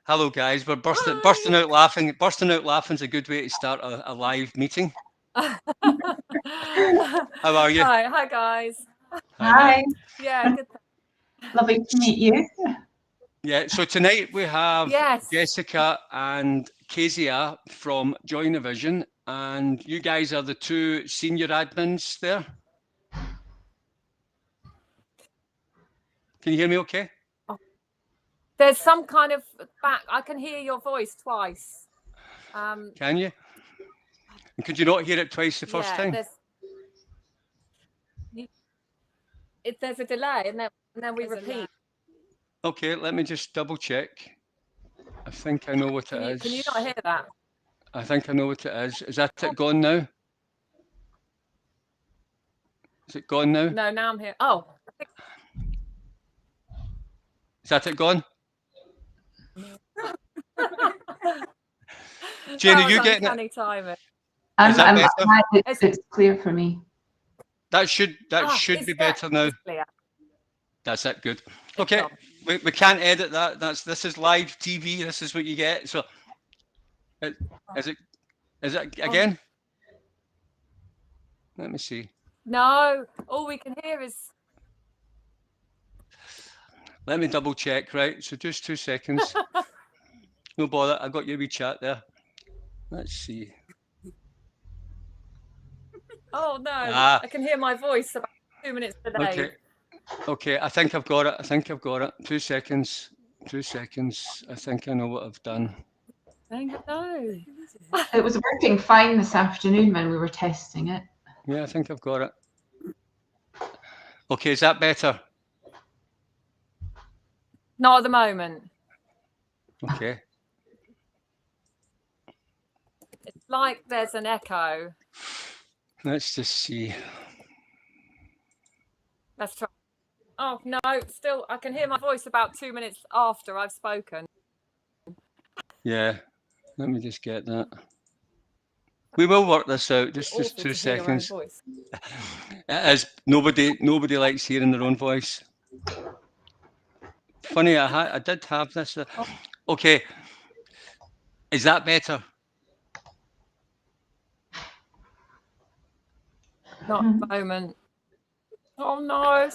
Hello, guys. We're bursting out laughing. Bursting out laughing is a good way to start a live meeting. How are you? Hi, guys. Hi. Yeah, good. Lovely to meet you. Yeah. So tonight we have Yes. Jessica and Kezia from Joinavision, and you guys are the two senior admins there. Can you hear me? Okay. There's some kind of back. I can hear your voice twice. Can you? And could you not hear it twice the first time? There's a delay, and then we repeat. Okay, let me just double check. I think I know what it is. Can you not hear that? I think I know what it is. Is that it gone now? Is it gone now? No, now I'm here. Oh. Is that it gone? Jane, are you getting it? Timing. It's clear for me. That should be better now. That's it. Good. Okay, we can't edit that. This is live TV. This is what you get. So, is it again? Let me see. No, all we can hear is. Let me double check. Right. So just 2 seconds. No bother. I got your wee chat there. Let's see. Oh no! I can hear my voice about 2 minutes delayed. Okay. I think I've got it. 2 seconds. 2 seconds. I think I know what I've done. No. It was working fine this afternoon when we were testing it. Yeah, I think I've got it. Okay, is that better? Not at the moment. Okay. It's like there's an echo. Let's just see. Let's try. Oh no, still I can hear my voice about 2 minutes after I've spoken. Yeah, let me just get that. We will work this out. Just 2 seconds. As nobody likes hearing their own voice. Funny, I did have this. Okay, is that better? Not at the moment. Oh no!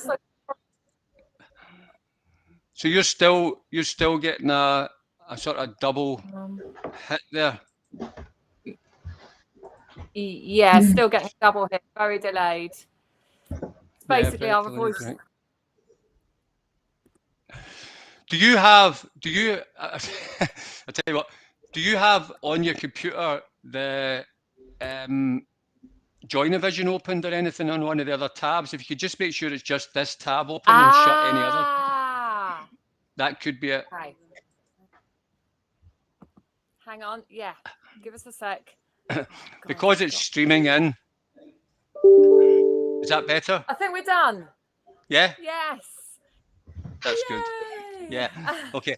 So you're still getting a sort of double hit there. Yeah, still getting double hit. Very delayed. Basically, our voice. Right. Do you? I tell you what. Do you have on your computer the Joinavision opened or anything on one of the other tabs? If you could just make sure it's just this tab open and shut any other. That could be it. Right. Hang on. Yeah. Give us a sec. Because it's streaming in. Is that better? I think we're done. Yeah? Yes. That's good. Yeah. Okay.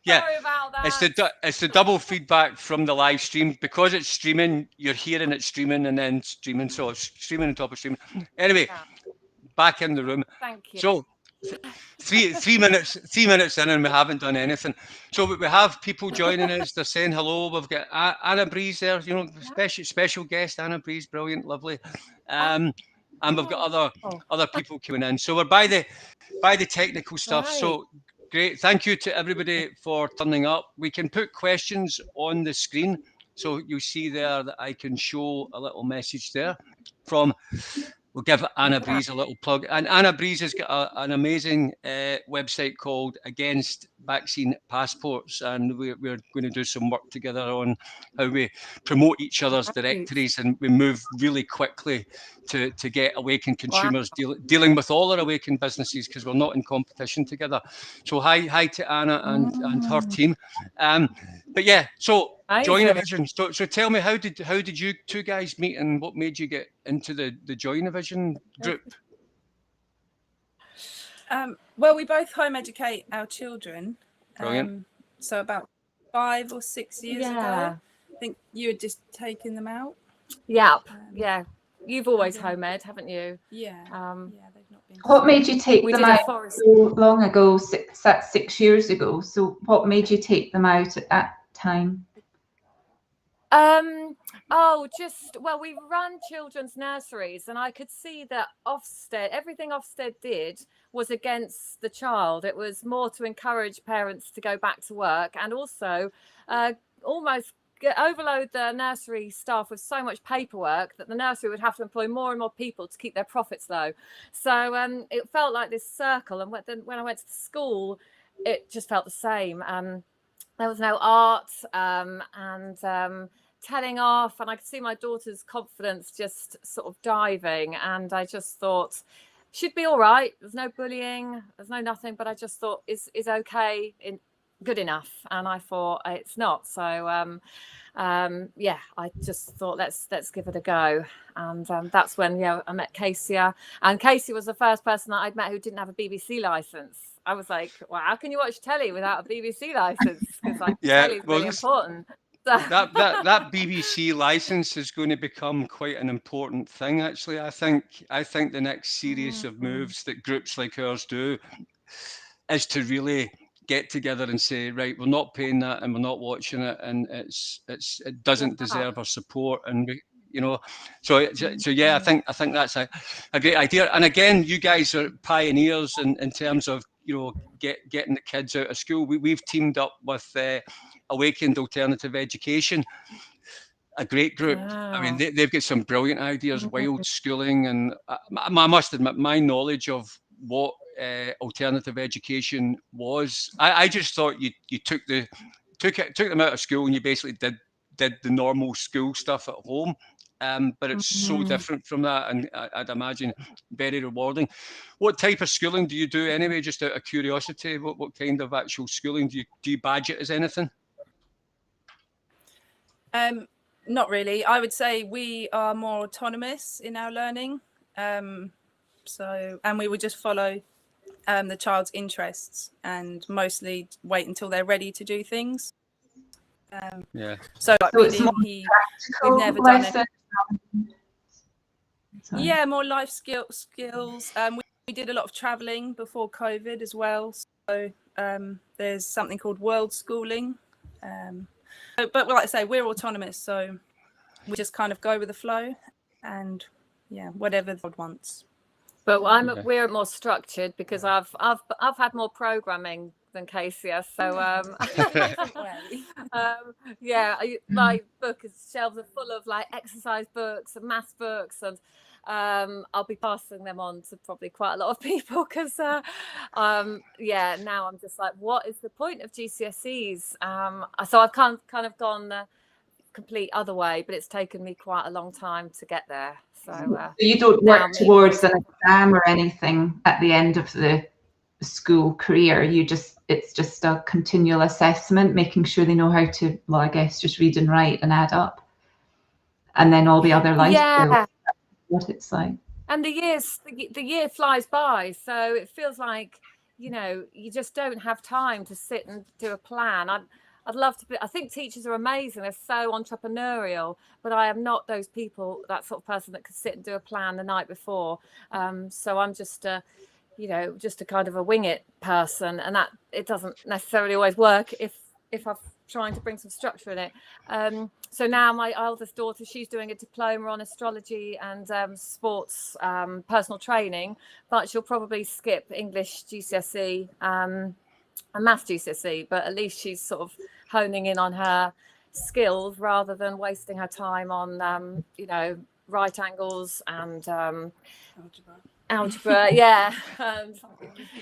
Yeah. Sorry about that. It's the double feedback from the live stream. Because it's streaming, you're hearing it streaming and then streaming. So it's streaming on top of streaming. Anyway, back in the room. Thank you. So 3 minutes in and we haven't done anything. So we have people joining us. They're saying hello. We've got Anna Breeze there, special guest, Anna Breeze, brilliant, lovely. And we've got other people coming in. So we're by the technical stuff. Right. So great. Thank you to everybody for turning up. We can put questions on the screen. So you'll see there that I can show a little message there from. We'll give Anna Breeze a little plug. And Anna Breeze has got an amazing website called Against Vaccine Passports. And we're going to do some work together on how we promote each other's directories. And we move really quickly to get Awakened consumers dealing with all our Awakened businesses, because we're not in competition together. So hi to Anna and her team. But yeah, so Joinavision. So tell me, how did you two guys meet, and what made you get into the Joinavision group? Well, we both home educate our children. Brilliant. So about 5 or 6 years ago, I think you had just taken them out. Yeah. Yeah. You've always home ed, haven't you? Yeah. They've not What made you take We them did a out forest. so long ago? That's 6 years ago. So what made you take them out at that time? Well, we run children's nurseries, and I could see that everything Ofsted did was against the child. It was more to encourage parents to go back to work, and also almost overload the nursery staff with so much paperwork that the nursery would have to employ more and more people to keep their profits low. So it felt like this circle, and when I went to the school, it just felt the same. There was no art and telling off, and I could see my daughter's confidence just sort of diving, and I just thought she'd be all right. There's no bullying, there's no nothing, but I just thought is okay, good enough, and I thought it's not. So I just thought let's give it a go, and that's when I met Casey, and Casey was the first person that I'd met who didn't have a BBC license. I was like, well, how can you watch telly without a BBC license? Because telly is really important. That BBC license is going to become quite an important thing, actually. I think the next series of moves that groups like ours do is to really get together and say, right, we're not paying that and we're not watching it, and it doesn't deserve our support, and we, so yeah, I think that's a great idea. And again, you guys are pioneers in terms of getting the kids out of school. We've teamed up with Awakened Alternative Education, a great group. I mean, they've got some brilliant ideas, wild schooling, and I must admit, my knowledge of what alternative education was, I just thought you took them out of school and you basically did the normal school stuff at home. But it's so different from that, and I'd imagine very rewarding. What type of schooling do you do anyway, just out of curiosity? What kind of actual schooling do you badge it as anything? Not really. I would say we are more autonomous in our learning. And we would just follow the child's interests and mostly wait until they're ready to do things. So like reading, we've never done it. Yeah, more life skills. We did a lot of traveling before COVID as well. So there's something called world schooling. But like I say, we're autonomous, so we just kind of go with the flow, and whatever the Lord wants. But we're more structured because I've had more programming than Casey, so my shelves are full of like exercise books and maths books, and I'll be passing them on to probably quite a lot of people because now I'm just like, what is the point of GCSEs? So I've kind of gone the complete other way, but it's taken me quite a long time to get there. So you don't work towards an exam or anything at the end of the school career. It's just a continual assessment, making sure they know how to, well, I guess just read and write and add up, and then all the other life skills. What it's like. And the year flies by, so it feels like you just don't have time to sit and do a plan. I'd love to be. I think teachers are amazing. They're so entrepreneurial, but I am not those people, that sort of person that could sit and do a plan the night before. So I'm just just a kind of a wing it person, and that it doesn't necessarily always work if I'm trying to bring some structure in it. So now my eldest daughter, she's doing a diploma on astrology and sports personal training, but she'll probably skip English GCSE and maths GCSE, but at least she's sort of honing in on her skills rather than wasting her time on right angles and algebra and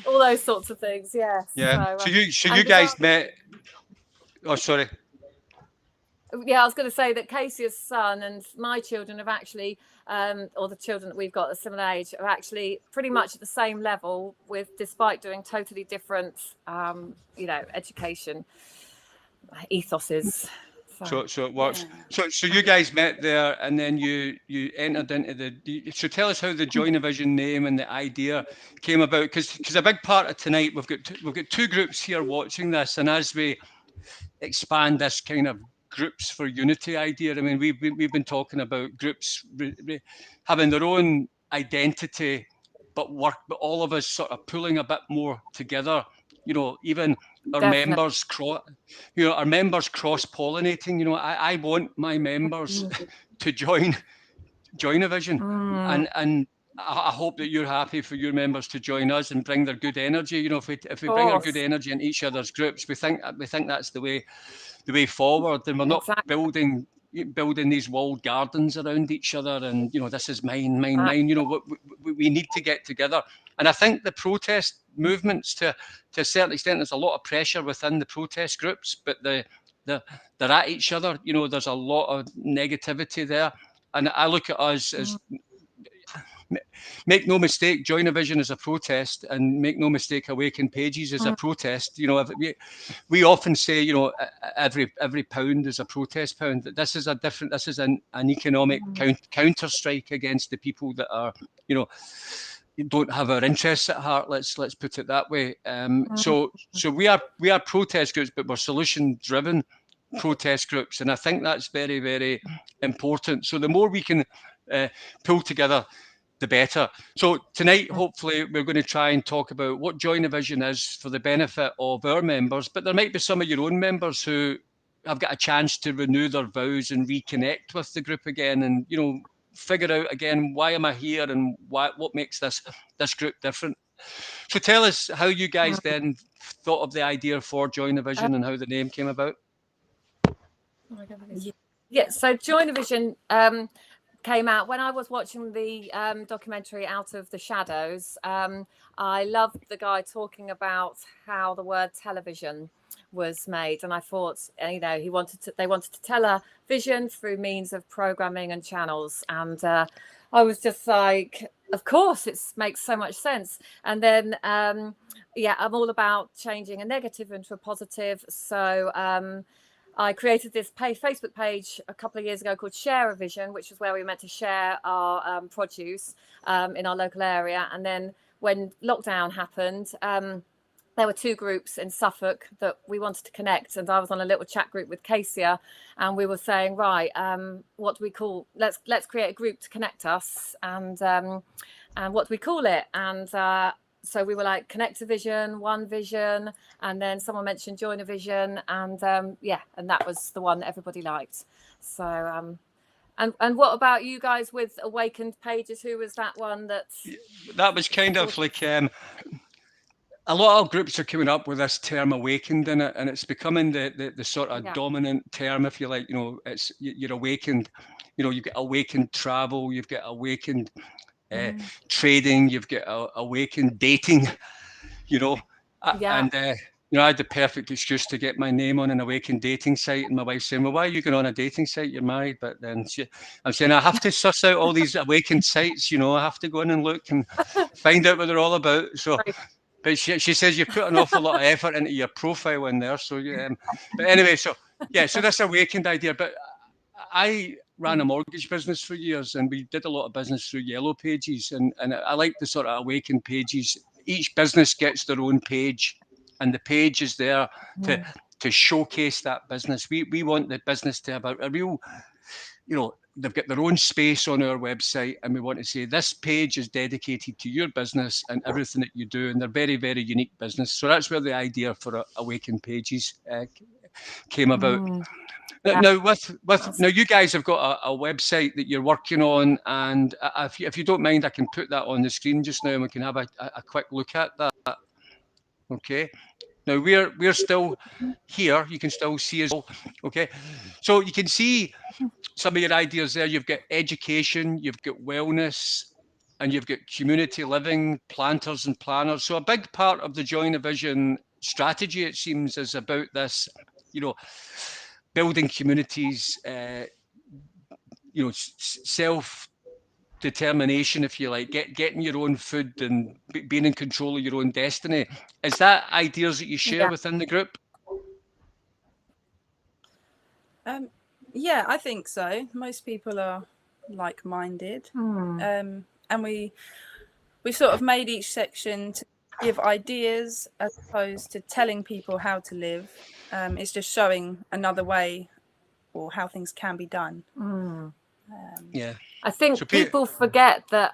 all those sorts of things. So you guys met. Oh, sorry. Yeah, I was going to say that Casey's son and my children have actually, or the children that we've got at a similar age, are actually pretty much at the same level, despite doing totally different, education ethoses. So it works. So you guys met there, and then you entered into so tell us how the Joinavision name and the idea came about, because a big part of tonight we've got two groups here watching this, and as we expand this kind of groups for unity idea, I mean, we've been talking about groups having their own identity but all of us sort of pulling a bit more together. Even our Definitely. members cross-pollinating. I want my members to join Joinavision, and I hope that you're happy for your members to join us and bring their good energy. If we bring our good energy in each other's groups, we think that's the way forward, and we're not building these walled gardens around each other, and this is mine. We need to get together, and I think the protest movements, to a certain extent, there's a lot of pressure within the protest groups, but they're at each other. There's a lot of negativity there, and I look at us as, make no mistake, Joinavision is a protest, and make no mistake, Awakened Pages is a protest. We often say, every pound is a protest pound. This is an economic counter strike against the people that are, don't have our interests at heart. Let's put it that way. So we are protest groups, but we're solution driven protest groups, and I think that's very, very important. So the more we can pull together, the better. So tonight, hopefully, we're going to try and talk about what Joinavision is for the benefit of our members, but there might be some of your own members who have got a chance to renew their vows and reconnect with the group again, and figure out again, why am I here, and what makes this group different. So tell us how you guys then thought of the idea for Joinavision and how the name came about. Yeah, so Joinavision came out when I was watching the documentary Out of the Shadows. I loved the guy talking about how the word television was made, and I thought, they wanted to tell a vision through means of programming and channels, and I was just like, of course, it makes so much sense. And then I'm all about changing a negative into a positive, so I created this Facebook page a couple of years ago called Share a Vision, which is where we were meant to share our produce in our local area. And then when lockdown happened, there were two groups in Suffolk that we wanted to connect. And I was on a little chat group with Casey, and we were saying, right, what do we call, let's create a group to connect us, and what do we call it? And so we were like, Connect a Vision, One Vision, and then someone mentioned Joinavision, and and that was the one that everybody liked. So and what about you guys with Awakened Pages? Who was that one that was kind of like a lot of groups are coming up with this term awakened in it, and it's becoming the sort of dominant term, if you like. It's you're awakened. You've got awakened travel, you've got awakened trading, you've got awakened dating, and I had the perfect excuse to get my name on an awakened dating site, and my wife's saying, well, why are you going on a dating site? You're married. But then I'm saying, I have to suss out all these awakened sites, I have to go in and look and find out what they're all about. So, but she says you put an awful lot of effort into your profile in there. So, but anyway, so this awakened idea, but I ran a mortgage business for years, and we did a lot of business through Yellow Pages, and I like the sort of Awakened Pages. Each business gets their own page, and the page is there to showcase that business. We want the business to have a real, they've got their own space on our website, and we want to say this page is dedicated to your business and everything that you do, and they're very, very unique business. So that's where the idea for Awakened Pages came about. Now, now you guys have got a website that you're working on, and if you don't mind, I can put that on the screen just now, and we can have a quick look at that. Okay. Now we're still here. You can still see us. Okay. So you can see some of your ideas there. You've got education, you've got wellness, and you've got community living, planters and planners. So a big part of the Joinavision strategy, it seems, is about this, building communities, self-determination, if you like, getting your own food and being in control of your own destiny. Is that ideas that you share within the group? Yeah, I think so. Most people are like-minded, and we sort of made each section to give ideas as opposed to telling people how to live. It's just showing another way or how things can be done. I think people forget that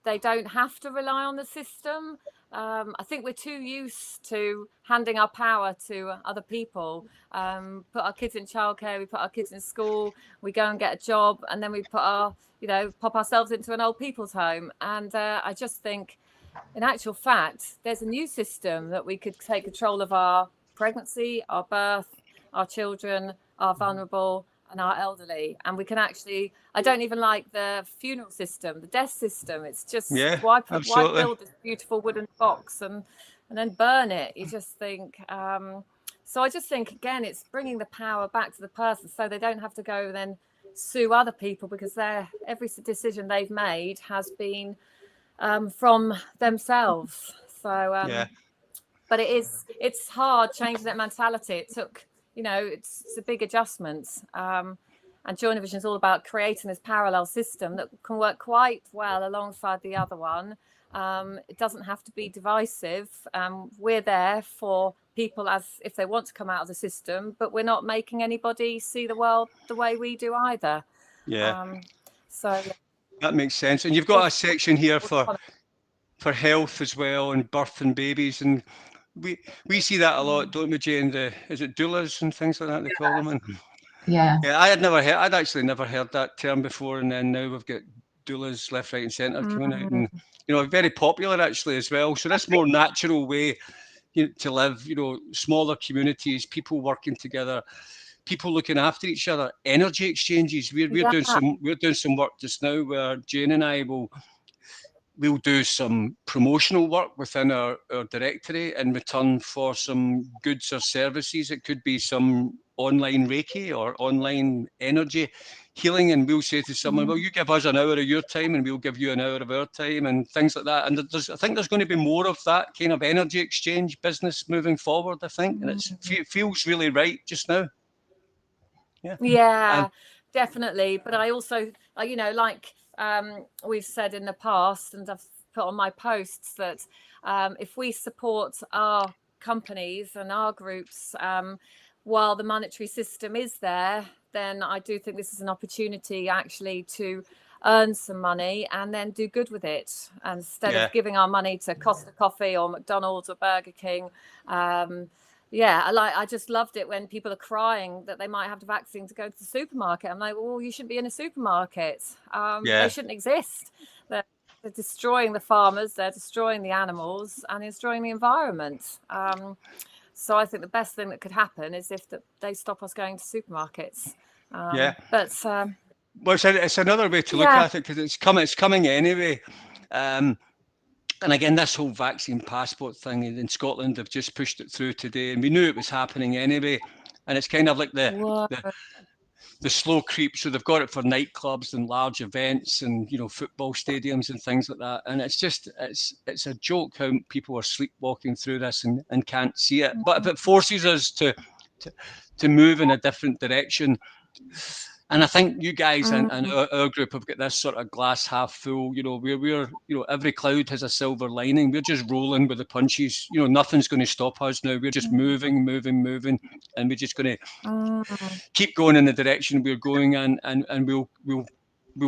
they don't have to rely on the system. I think we're too used to handing our power to other people. Put our kids in childcare, we put our kids in school, we go and get a job, and then we put our, pop ourselves into an old people's home. And I just think, in actual fact, there's a new system that we could take control of our pregnancy, our birth, our children, our vulnerable, and our elderly. And we can actually, I don't even like the funeral system, the death system. It's just, why build this beautiful wooden box and then burn it? You just think, so I just think, again, it's bringing the power back to the person so they don't have to go then sue other people, because every decision they've made has been from themselves. So, but it's hard changing that mentality. It took, it's a big adjustment. And Joinavision is all about creating this parallel system that can work quite well alongside the other one. It doesn't have to be divisive. We're there for people as if they want to come out of the system, but we're not making anybody see the world the way we do either. So that makes sense. And you've got a section here for health as well, and birth and babies, and we see that a lot, don't we, Jane? Is it doulas and things like that they call them? And I'd actually never heard that term before, and then now we've got doulas left, right, and centre coming out, and very popular actually as well. So this more natural way to live, smaller communities, people working together, people looking after each other, energy exchanges. We're doing some work just now where Jane and I we'll do some promotional work within our directory in return for some goods or services. It could be some online Reiki or online energy healing, and we'll say to someone, well, you give us an hour of your time and we'll give you an hour of our time, and things like that. And I think there's going to be more of that kind of energy exchange business moving forward, I think, and it feels really right just now. Yeah, definitely. But I also, we've said in the past, and I've put on my posts, that if we support our companies and our groups while the monetary system is there, then I do think this is an opportunity actually to earn some money and then do good with it, instead of giving our money to Costa Coffee or McDonald's or Burger King. I just loved it when people are crying that they might have the vaccine to go to the supermarket. I'm like, well, you shouldn't be in a supermarket. They shouldn't exist. They're destroying the farmers, they're destroying the animals, and destroying the environment. So I think the best thing that could happen is if they stop us going to supermarkets. But well, it's another way to look at it, because it's coming anyway. And again, this whole vaccine passport thing in Scotland, they've just pushed it through today, and we knew it was happening anyway. And it's kind of like the slow creep. So they've got it for nightclubs and large events and football stadiums and things like that. And it's just it's a joke how people are sleepwalking through this and can't see it. But if it forces us to move in a different direction. And I think you guys and our group have got this sort of glass half full. We're every cloud has a silver lining. We're just rolling with the punches. Nothing's going to stop us now. We're just moving, and we're just going to keep going in the direction we're going, and we'll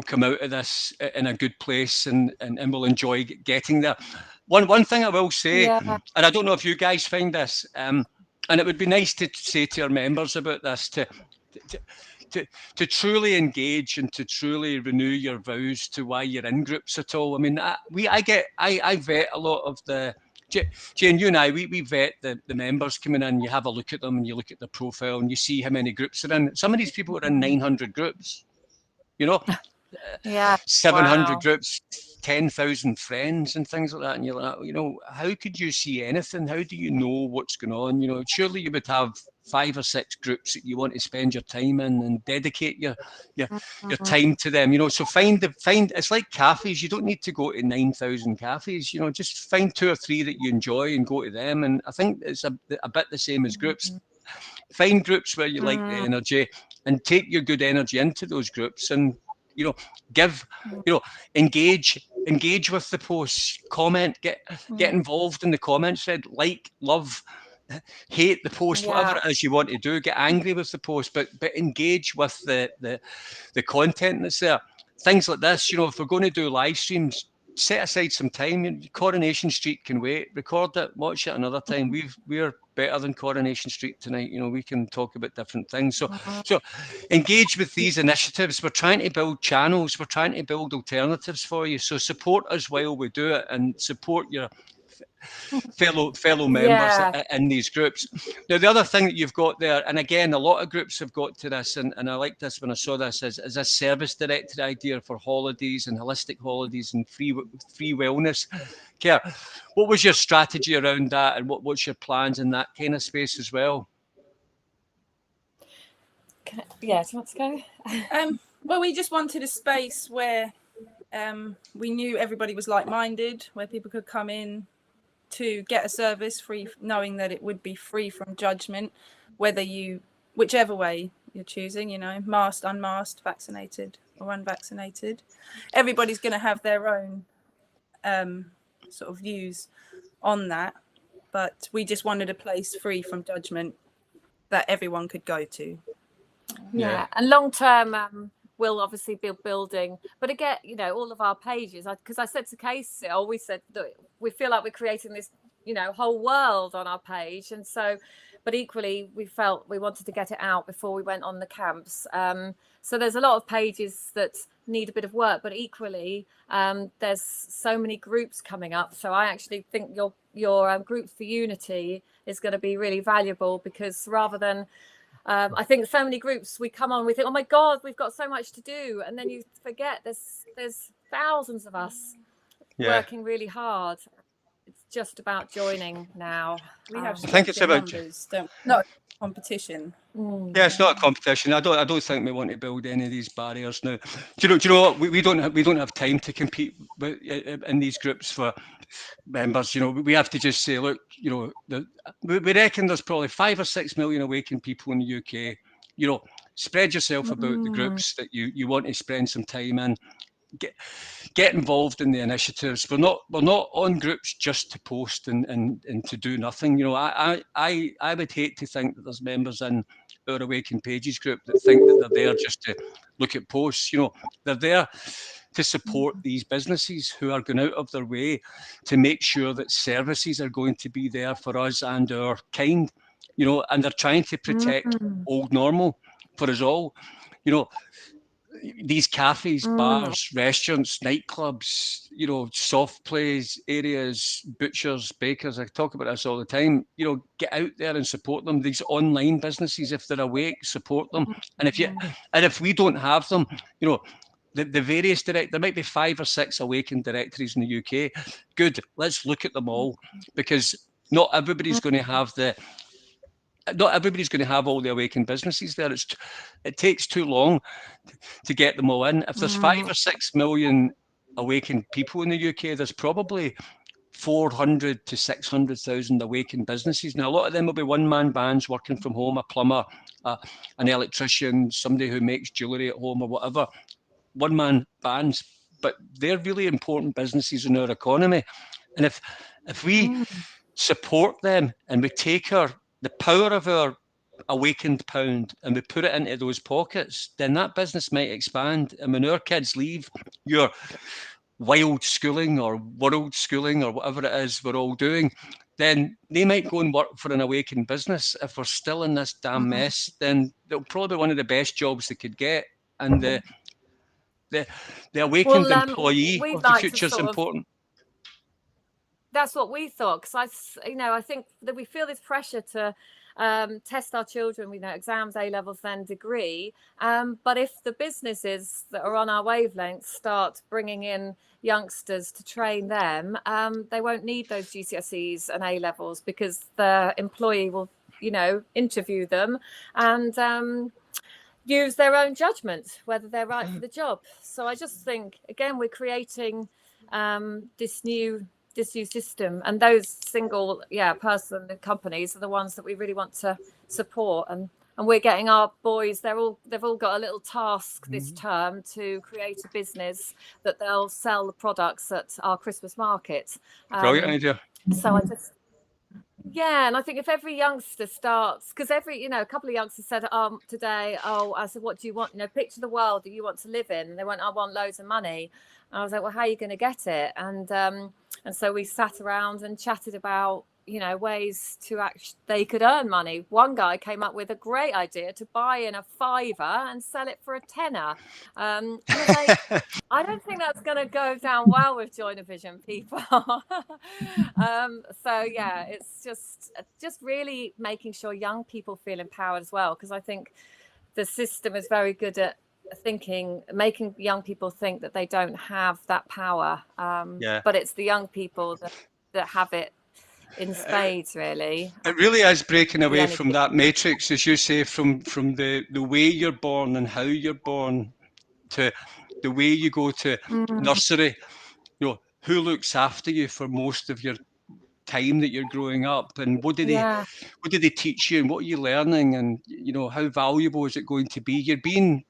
come out of this in a good place, and we'll enjoy getting there. One thing I will say, and I don't know if you guys find this, and it would be nice to say to our members about this, to truly engage and to truly renew your vows to why you're in groups at all. I mean, I vet a lot of the, Jane, you and I, we vet the members coming in. You have a look at them and you look at the profile and you see how many groups they're in. Some of these people are in 900 groups, 700 groups, 10,000 friends and things like that. And you're like, how could you see anything? How do you know what's going on? Surely you would have 5 or 6 groups that you want to spend your time in and dedicate your time to them. So find it's like cafes. You don't need to go to 9,000 cafes. Just find 2 or 3 that you enjoy and go to them. And I think it's a bit the same as groups. Find groups where you like the energy and take your good energy into those groups, and give, engage with the posts, comment, get involved in the comments thread, love, hate the post, whatever it is you want to do, get angry with the post, but engage with the content that's there. Things like this, if we're going to do live streams, set aside some time. Coronation Street can wait. Record it, watch it another time. We're better than Coronation Street tonight. You know, we can talk about different things. So engage with these initiatives. We're trying to build channels. We're trying to build alternatives for you. So support us while we do it, and support your fellow members in these groups. Now, the other thing that you've got there, and again, a lot of groups have got to this, and I like this when I saw this, is a service-directed idea for holidays and holistic holidays and free wellness care. What was your strategy around that, and what's your plans in that kind of space as well? Do you want to go? Well, we just wanted a space where we knew everybody was like-minded, where people could come in to get a service free, knowing that it would be free from judgment, whichever way you're choosing, you know, masked, unmasked, vaccinated or unvaccinated. Everybody's going to have their own sort of views on that, but we just wanted a place free from judgment that everyone could go to. Yeah, and long term, we'll obviously be building, but again, you know, all of our pages, because I said to Casey, we said that we feel like we're creating this, you know, whole world on our page. And so, but equally, we felt we wanted to get it out before we went on the camps. So there's a lot of pages that need a bit of work, but equally, there's so many groups coming up. So I actually think your Groups for Unity is going to be really valuable, because rather than I think so many groups we come on, we think, oh my God, we've got so much to do, and then you forget there's thousands of us working really hard. It's just about joining now. We have I think it's about numbers, not competition. Yeah, it's not a competition. I don't think we want to build any of these barriers now. Do you know what? We don't have time to compete in these groups for members. You know, we have to just say, look, you know, we reckon there's probably 5 or 6 million awakened people in the UK. You know, spread yourself about the groups that you want to spend some time in. Get involved in the initiatives. We're not on groups just to post and to do nothing. You know, I would hate to think that there's members in our Awakened Pages group that think that they're there just to look at posts. You know, they're there to support these businesses who are going out of their way to make sure that services are going to be there for us and our kind. You know, and they're trying to protect old normal for us all. You know, these cafes, bars, restaurants, nightclubs, you know, soft plays areas, butchers, bakers, I talk about this all the time. You know, get out there and support them. These online businesses, if they're awake, support them. And if we don't have them, you know, the various there might be 5 or 6 awakened directories in the UK. Good, let's look at them all, because not everybody's going to have all the awakened businesses there. It takes too long to get them all in. If there's 5 or 6 million awakened people in the UK, there's probably 400 to 600,000 awakened businesses. Now, a lot of them will be one-man bands working from home, a plumber, an electrician, somebody who makes jewellery at home or whatever. One-man bands, but they're really important businesses in our economy. And if we support them and we take the power of our awakened pound and we put it into those pockets, then that business might expand. And when our kids leave your wild schooling or world schooling or whatever it is we're all doing, then they might go and work for an awakened business. If we're still in this damn mess, then they'll probably be one of the best jobs they could get. And the awakened employee of the future is important. That's what we thought, because I think that we feel this pressure to test our children, exams, A levels, then degree. But if the businesses that are on our wavelength start bringing in youngsters to train them, they won't need those GCSEs and A levels, because the employee will, interview them and use their own judgment whether they're right for the job. So I just think, again, we're creating this new system, and those single person companies are the ones that we really want to support, and we're getting our boys, they've all got a little task this term to create a business that they'll sell the products at our Christmas market. Brilliant idea. So Yeah, and I think if every youngster starts, because a couple of youngsters said today, I said, what do you want? Picture the world that you want to live in. And they went, I want loads of money. And I was like, well, how are you going to get it? And so we sat around and chatted about ways to they could earn money. One guy came up with a great idea to buy in a £5 and sell it for a £10. And I was like, I don't think that's going to go down well with Joinavision people. So yeah, it's just really making sure young people feel empowered as well, because I think the system is very good at making young people think that they don't have that power. But it's the young people that have it in spades, really. It really is breaking away from that matrix, as you say, from the way you're born and how you're born to the way you go to nursery. Who looks after you for most of your time that you're growing up, and what do they teach you, and what are you learning, and how valuable is it going to be? You're being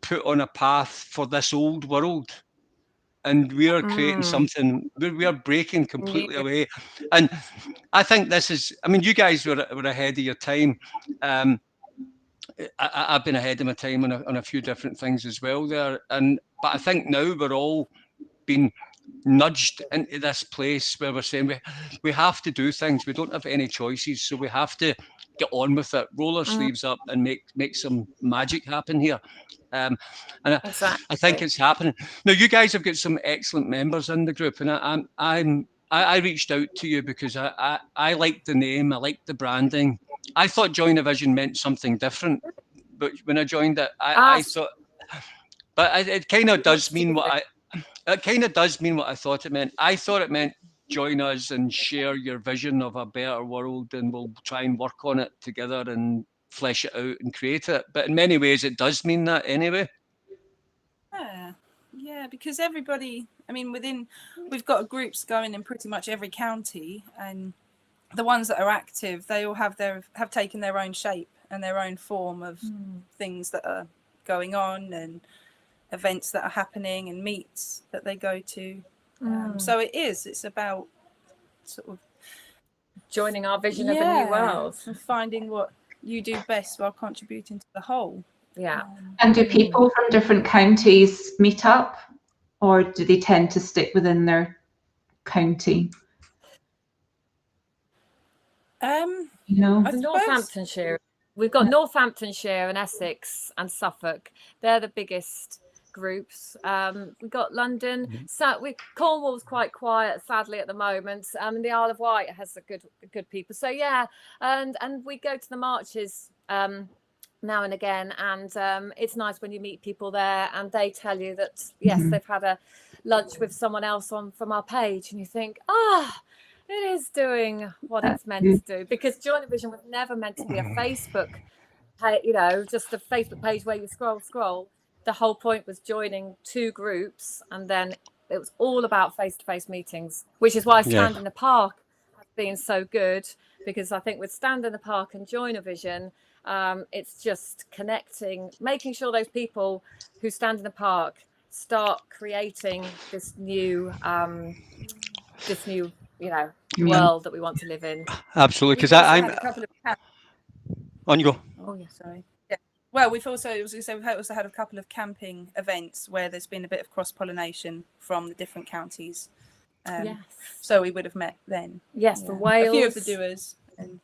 put on a path for this old world, and we are creating something. We are breaking completely away, and I think this is. I mean, you guys were ahead of your time. I've been ahead of my time on a few different things as well there, but I think now we're all being nudged into this place where we're saying we have to do things. We don't have any choices, so we have to get on with it, roll our sleeves up, and make some magic happen here. And exactly. I think it's happening now. You guys have got some excellent members in the group, and I reached out to you because I liked the name, I liked the branding. I thought Joinavision meant something different, but when I joined it, I thought, but it kind of does mean what I thought it meant. I thought it meant join us and share your vision of a better world, and we'll try and work on it together and flesh it out and create it. But in many ways, it does mean that anyway. Yeah, because everybody, I mean, we've got groups going in pretty much every county, and the ones that are active, they all have taken their own shape and their own form of things that are going on, and events that are happening, and meets that they go to. So it's about sort of joining our vision of a new world and finding what you do best while contributing to the whole. And do people from different counties meet up, or do they tend to stick within their county? Northamptonshire. We've got Northamptonshire and Essex and Suffolk. They're the biggest groups. We've got London. So Cornwall's quite quiet, sadly, at the moment. The Isle of Wight has a good people. So and we go to the marches now and again, and it's nice when you meet people there and they tell you that they've had a lunch with someone else from our page, and you think, it is doing what it's meant to do, because Joinavision was never meant to be a Facebook, just a Facebook page where you scroll. The whole point was joining two groups, and then it was all about face-to-face meetings, which is why Stand in the Park has been so good, because I think with Stand in the Park and Joinavision, it's just connecting, making sure those people who stand in the park start creating this new world that we want to live in. Absolutely, because I'm on you go. Oh yeah, sorry. Yeah. Well, we've also had a couple of camping events where there's been a bit of cross-pollination from the different counties. So we would have met then. Yes, from Wales. A few of the doers. And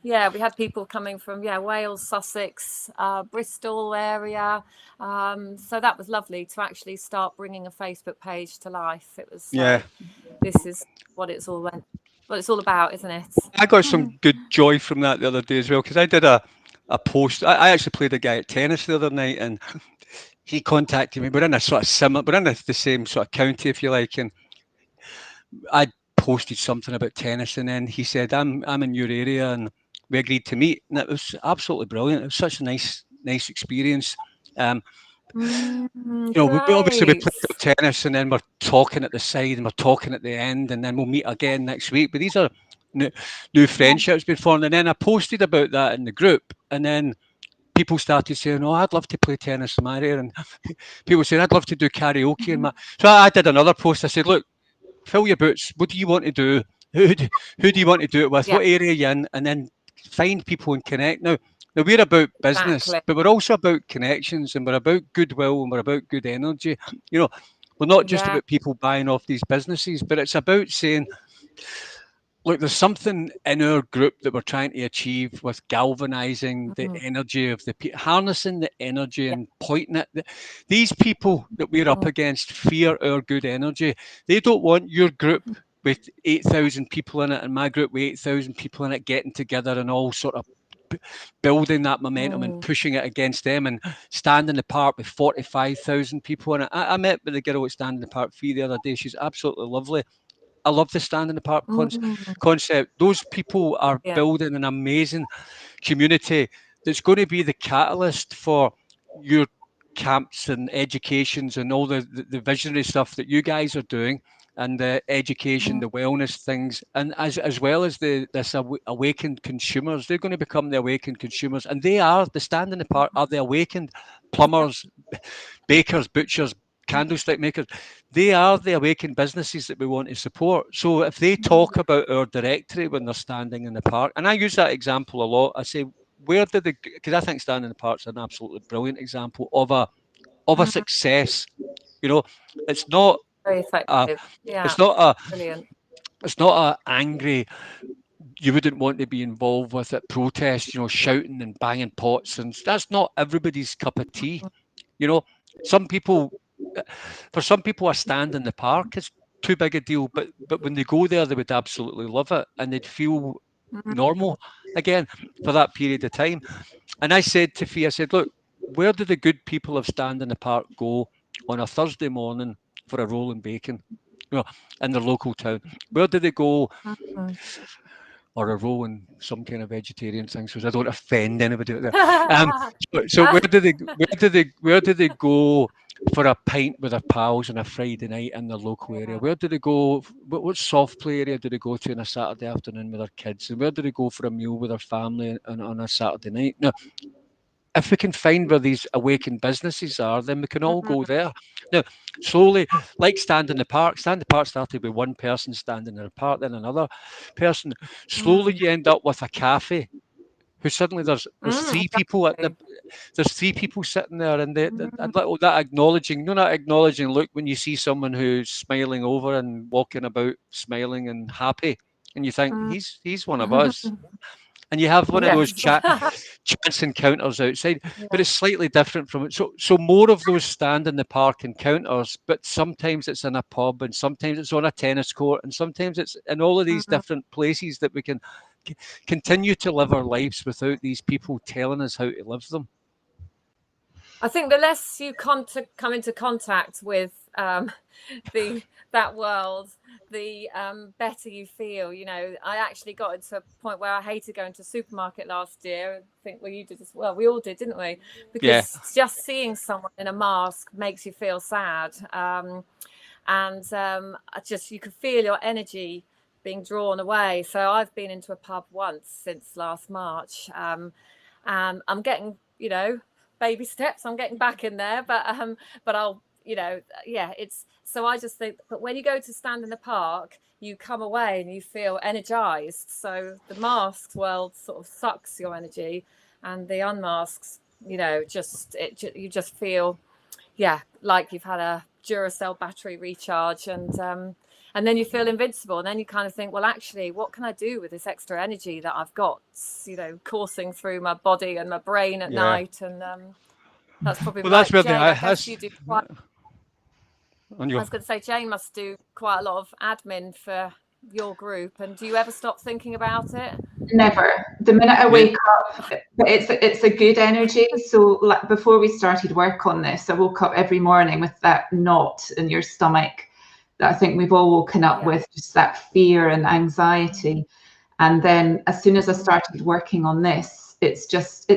we had people coming from Wales, Sussex, Bristol area. So that was lovely to actually start bringing a Facebook page to life. It was this is what it's all about, isn't it? I got some good joy from that the other day as well, because I did a post. I actually played a guy at tennis the other night, and he contacted me. We're in a sort of similar, we're in the same sort of county, if you like, and I posted something about tennis, and then he said, I'm in your area, and we agreed to meet, and it was absolutely brilliant. It was such a nice experience. We play tennis, and then we're talking at the side, and we're talking at the end, and then we'll meet again next week. But these are new friendships been formed. And then I posted about that in the group, and then people started saying, I'd love to play tennis in my area, and people saying, I'd love to do karaoke in my. So I did another post. I said, look, fill your boots. What do you want to do? who do you want to do it with? Yeah. What area are you in? And then find people and connect. Now we're about business, Exactly. but we're also about connections, and we're about goodwill, and we're about good energy. You know, we're not just Yeah. about people buying off these businesses, but it's about saying, look, there's something in our group that we're trying to achieve with galvanizing the energy of the people, harnessing the energy and pointing it. These people that we're up against fear our good energy. They don't want your group with 8,000 people in it and my group with 8,000 people in it getting together and all sort of building that momentum and pushing it against them and standing apart with 45,000 people in it. I met with the girl at Stand in the Park 3 the other day. She's absolutely lovely. I love the Stand in the Park concept. Those people are building an amazing community that's going to be the catalyst for your camps and educations and all the visionary stuff that you guys are doing, and the education, the wellness things, and as well as this awakened consumers. They're going to become the awakened consumers, and they are the Stand in the Park are the awakened plumbers, bakers, butchers, candlestick makers. They are the awakened businesses that we want to support. So if they talk about our directory when they're standing in the park, and I use that example a lot, I say, where did the, because I think Standing in the Park's an absolutely brilliant example of a success. You know, it's not Very effective. Yeah. it's not Brilliant. it's not a angry, you wouldn't want to be involved with at protest, you know, shouting and banging pots, and that's not everybody's cup of tea. You know, some people, for some people, a stand in the park is too big a deal, but when they go there, they would absolutely love it and they'd feel normal again for that period of time. And I said to Fee, I said, look, where do the good people of Stand in the Park go on a Thursday morning for a roll and bacon, you know, in their local town? Where do they go? Or a roll and some kind of vegetarian thing, so I don't offend anybody out there. So where do they go for a pint with their pals on a Friday night in their local area? Where do they go? What soft play area do they go to on a Saturday afternoon with their kids? And where do they go for a meal with their family on a Saturday night? Now, if we can find where these awakened businesses are, then we can all go there. Now, slowly, like Stand in the Park started with one person standing in the park, then another person. Slowly, you end up with a cafe who suddenly there's three people at there's three people sitting there, and that acknowledging, you know, that acknowledging look when you see someone who's smiling over and walking about smiling and happy, and you think he's one of us. And you have one of those chance encounters outside, but it's slightly different from it. So more of those Stand in the Park encounters, but sometimes it's in a pub, and sometimes it's on a tennis court, and sometimes it's in all of these different places that we can continue to live our lives without these people telling us how to live them. I think the less you come into contact with that world, the better you feel. You know, I actually got into a point where I hated going to the supermarket last year. I think, well, you did as well. We all did, didn't we? Because just seeing someone in a mask makes you feel sad. You can feel your energy being drawn away. So I've been into a pub once since last March, and I'm getting, you know, baby steps. I'm getting back in there, but I'll, you know, it's, so I just think, but when you go to Stand in the Park, you come away and you feel energized. So the masked world sort of sucks your energy, and the unmasks, you know, you just feel, like you've had a Duracell battery recharge, and then you feel invincible, and then you kind of think, well, actually, what can I do with this extra energy that I've got, you know, coursing through my body and my brain at night? And that's probably that's where Jane, I guess you do quite. I was going to say, Jane must do quite a lot of admin for your group. And do you ever stop thinking about it? Never. The minute I wake up, it's a good energy. So like, before we started work on this, I woke up every morning with that knot in your stomach that I think we've all woken up with, just that fear and anxiety. And then as soon as I started working on this, it's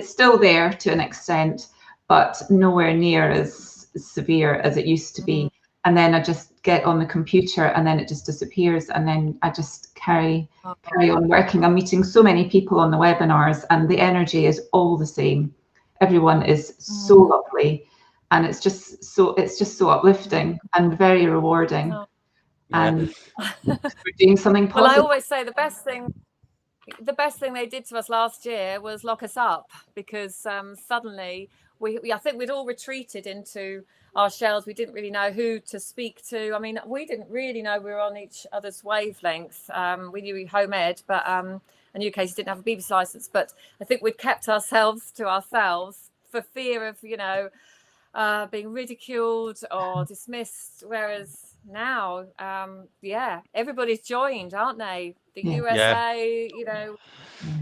still there to an extent, but nowhere near as severe as it used to be. And then I just get on the computer and then it just disappears. And then I just carry on working. I'm meeting so many people on the webinars, and the energy is all the same. Everyone is so lovely, and it's just so uplifting and very rewarding. and we're doing something Well, I positive. always say the best thing they did to us last year was lock us up, because suddenly we I think we'd all retreated into our shells. We didn't really know who to speak to. I mean, we didn't really know we were on each other's wavelength. We knew we home ed, but and you cases didn't have a BBC license, but I think we'd kept ourselves to ourselves for fear of, being ridiculed or dismissed. Whereas now, everybody's joined, aren't they? The USA,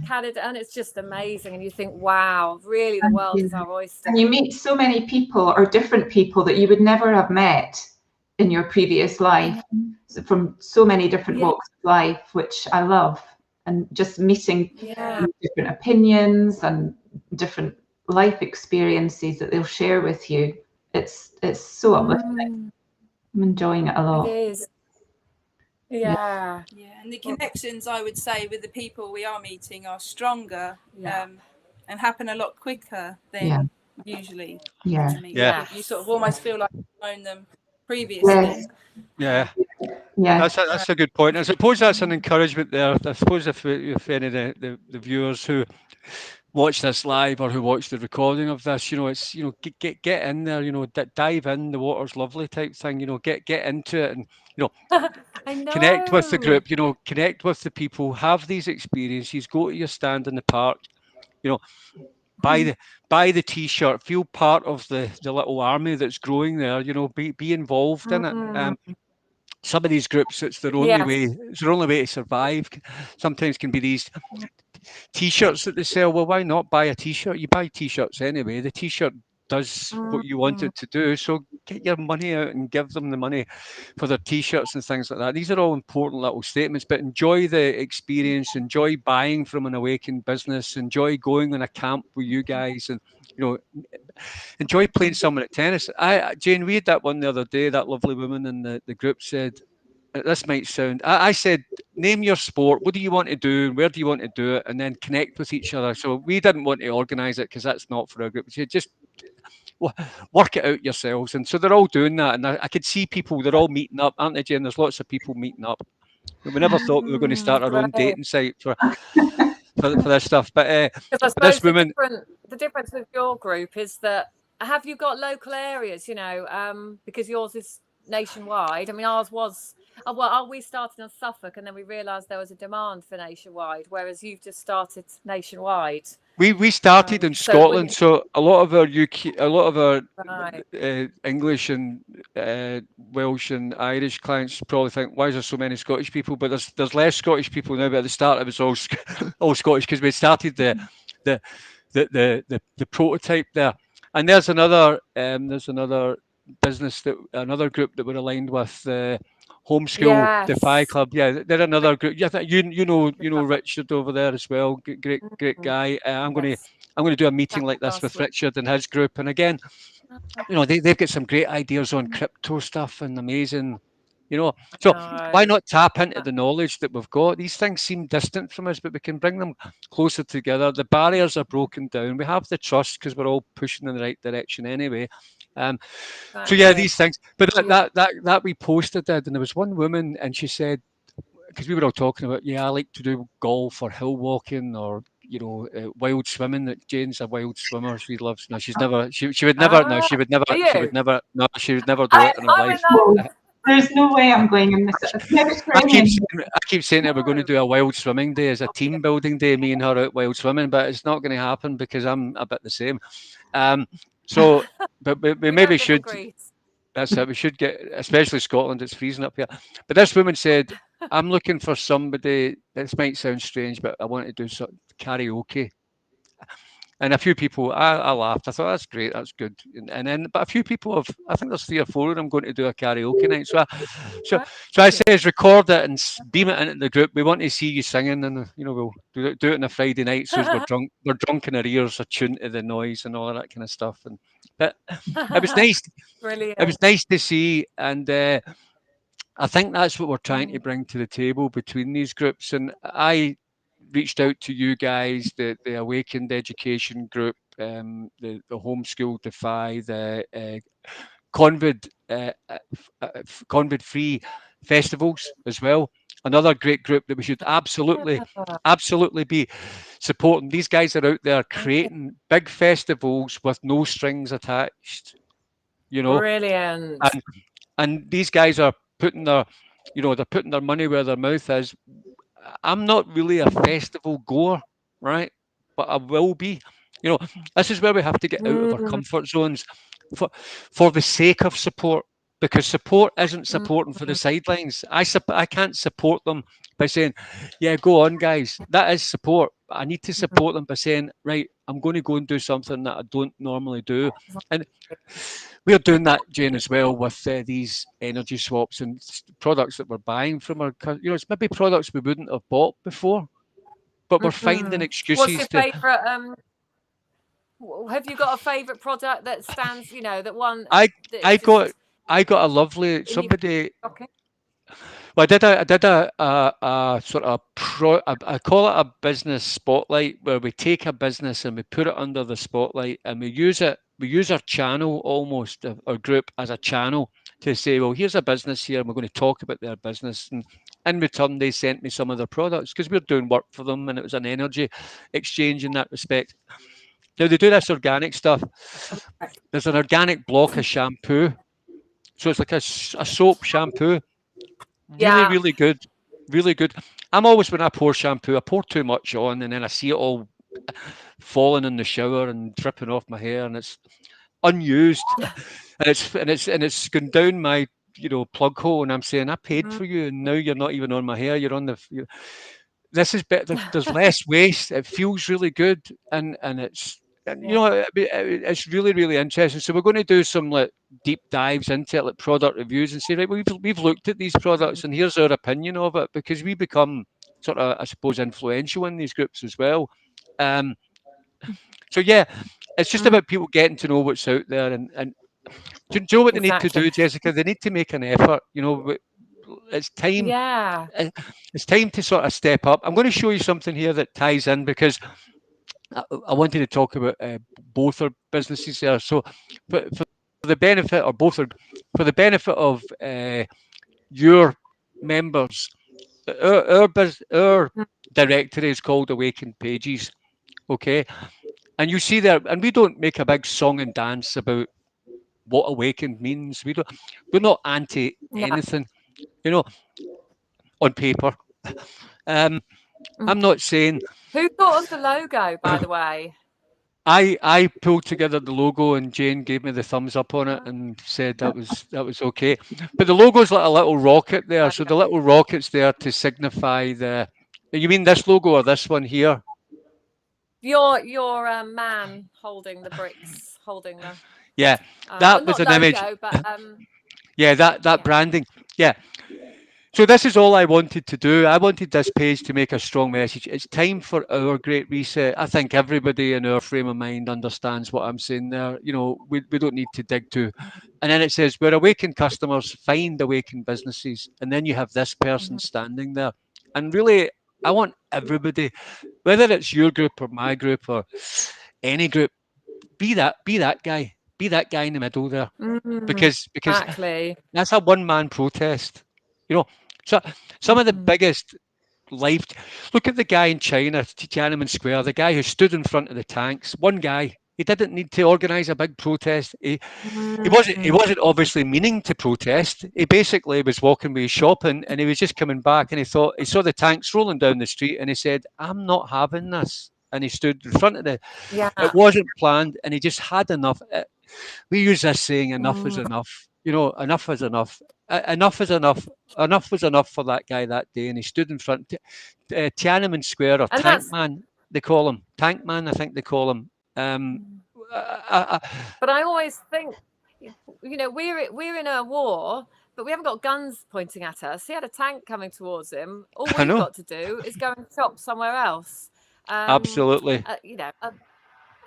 Canada, and it's just amazing. And you think, wow, really, the world is our oyster. And you meet so many people, or different people, that you would never have met in your previous life, from so many different walks of life, which I love. And just meeting different opinions and different life experiences that they'll share with you. It's so uplifting. I'm enjoying it a lot. It is. Yeah. And the connections, I would say, with the people we are meeting are stronger and happen a lot quicker than usually. You sort of almost feel like you've known them previously. That's a good point. I suppose that's an encouragement there. I suppose if any of the viewers who watch this live or who watch the recording of this, it's get in there, dive in. The water's lovely type thing. Get into it, and I know. connect with the group. Connect with the people. Have these experiences. Go to your stand in the park. Buy the T-shirt. Feel part of the little army that's growing there. Be involved in it. Some of these groups, it's their only way. It's their only way to survive. Sometimes can be these T-shirts that they sell. Well, why not buy a T-shirt? You buy T-shirts anyway. The T-shirt does what you want it to do. So get your money out and give them the money for their T-shirts and things like that. These are all important little statements, but enjoy the experience. Enjoy buying from an Awakened business. Enjoy going on a camp with you guys, and enjoy playing someone at tennis. Jane, we had that one the other day. That lovely woman in the group said, this might sound, I said, name your sport. What do you want to do? Where do you want to do it? And then connect with each other. So we didn't want to organise it because that's not for our group. So just work it out yourselves. And so they're all doing that. And I could see people, they're all meeting up, aren't they, Jane? There's lots of people meeting up. We never thought we were going to start our own dating site for this stuff. But I suppose this woman, the difference with your group is that, have you got local areas, because yours is nationwide? I mean, ours was, we started in Suffolk, and then we realised there was a demand for nationwide, whereas you've just started nationwide. We started in Scotland, so a lot of our English and Welsh and Irish clients probably think, why is there so many Scottish people? But there's less Scottish people now. But at the start, it was all Scottish, because we started the prototype there. And there's another business, another group that we're aligned with, Homeschool Defy Club. Yeah, they're another group. Yeah, you know Richard over there as well. Great guy. I'm going to do a meeting like this with Richard and his group. And again, they've got some great ideas on crypto stuff and amazing. So why not tap into the knowledge that we've got? These things seem distant from us, but we can bring them closer together. The barriers are broken down. We have the trust because we're all pushing in the right direction anyway. So these things. But that we posted it, and there was one woman, and she said, because we were all talking about, I like to do golf or hill walking or wild swimming. That Jane's a wild swimmer. She loves. No, she's never. She would never. No, she would never. She would never. No, she would never do it in her life. There's no way I'm going in this. I keep saying that we're going to do a wild swimming day as a team building day, me and her out wild swimming, but it's not going to happen because I'm a bit the same. So, but we maybe should. That's it. We should get, especially Scotland. It's freezing up here. But this woman said, "I'm looking for somebody." This might sound strange, but I want to do some karaoke. And a few people, I laughed. I thought, that's great, that's good. And then, but a few people have, I think there's 3 or 4 of them going to do a karaoke night. So I says, record it and beam it into the group. We want to see you singing, and we'll do it on a Friday night. So we're drunk in our ears, attuned to the noise and all of that kind of stuff. But it was nice. Brilliant. It was nice to see, and I think that's what we're trying to bring to the table between these groups. And I reached out to you guys, the Awakened Education Group, the Homeschool Defy, the Convid Free festivals as well. Another great group that we should absolutely be supporting. These guys are out there creating big festivals with no strings attached, you know, Brilliant. and these guys are putting their, they're putting their money where their mouth is. I'm not really a festival goer, right? But I will be. This is where we have to get out of our comfort zones for the sake of support, because support isn't supporting for the sidelines. I can't support them by saying, yeah, go on, guys. That is support. I need to support them by saying, right, I'm going to go and do something that I don't normally do. And we're doing that, Jane, as well with these energy swaps and products that we're buying from our, it's maybe products we wouldn't have bought before, but we're finding excuses. What's your favourite? Have you got a favourite product that stands? That one. I got a lovely somebody. Okay. Well, I did a sort of I call it a business spotlight, where we take a business and we put it under the spotlight, and we use our channel, almost our group, as a channel to say, well, here's a business here and we're going to talk about their business. And in return, they sent me some of their products because we're doing work for them, and it was an energy exchange in that respect. Now, they do this organic stuff. There's an organic block of shampoo. So it's like a soap shampoo. Really, really good. Really good. I'm always, when I pour shampoo, I pour too much on, and then I see it all falling in the shower and dripping off my hair, and it's unused. and it's gone down my plug hole, and I'm saying, I paid for you, and now you're not even on my hair. You're on the. This is better. There's less waste. It feels really good, and it's. It's really, really interesting. So we're going to do some deep dives into it, like product reviews, and say, right, we've looked at these products, and here's our opinion of it, because we become sort of, I suppose, influential in these groups as well. So yeah, it's just about people getting to know what's out there, and do you know what they need to do, Jessica? They need to make an effort. It's time. Yeah. It's time to sort of step up. I'm going to show you something here that ties in, because I wanted to talk about both our businesses there. So, for the benefit, or both are for the benefit of your members, our directory is called Awakened Pages. Okay, and you see there, and we don't make a big song and dance about what awakened means. We're not anti anything, on paper. I'm not saying. Who thought of the logo, by the way? I pulled together the logo, and Jane gave me the thumbs up on it and said that was okay. But the logo's like a little rocket there, so the little rocket's there to signify the. You mean this logo or this one here? Your man holding the bricks, holding the. Yeah, that was an logo, image. But, yeah, that branding. Yeah. So this is all I wanted to do. I wanted this page to make a strong message. It's time for our great reset. I think everybody in our frame of mind understands what I'm saying there. We don't need to dig too. And then it says, where awakened customers find awakened businesses. And then you have this person standing there. And really, I want everybody, whether it's your group or my group or any group, be that guy. Be that guy in the middle there. Because exactly. That's a one-man protest. So some of the biggest look at the guy in China, Tiananmen Square, the guy who stood in front of the tanks. One guy. He didn't need to organize a big protest. He wasn't obviously meaning to protest. He basically was walking with his shopping, and he was just coming back, and he saw the tanks rolling down the street, and he said, I'm not having this. And he stood in front of it wasn't planned, and he just had enough. We use this saying, enough is enough. Enough is enough. Enough is enough. Enough was enough for that guy that day, and he stood in front. Tiananmen Square, or Tank Man, they call him. Tank Man, I think they call him. But I always think, we're in a war, but we haven't got guns pointing at us. He had a tank coming towards him. All we've got to do is go and shop somewhere else. Absolutely.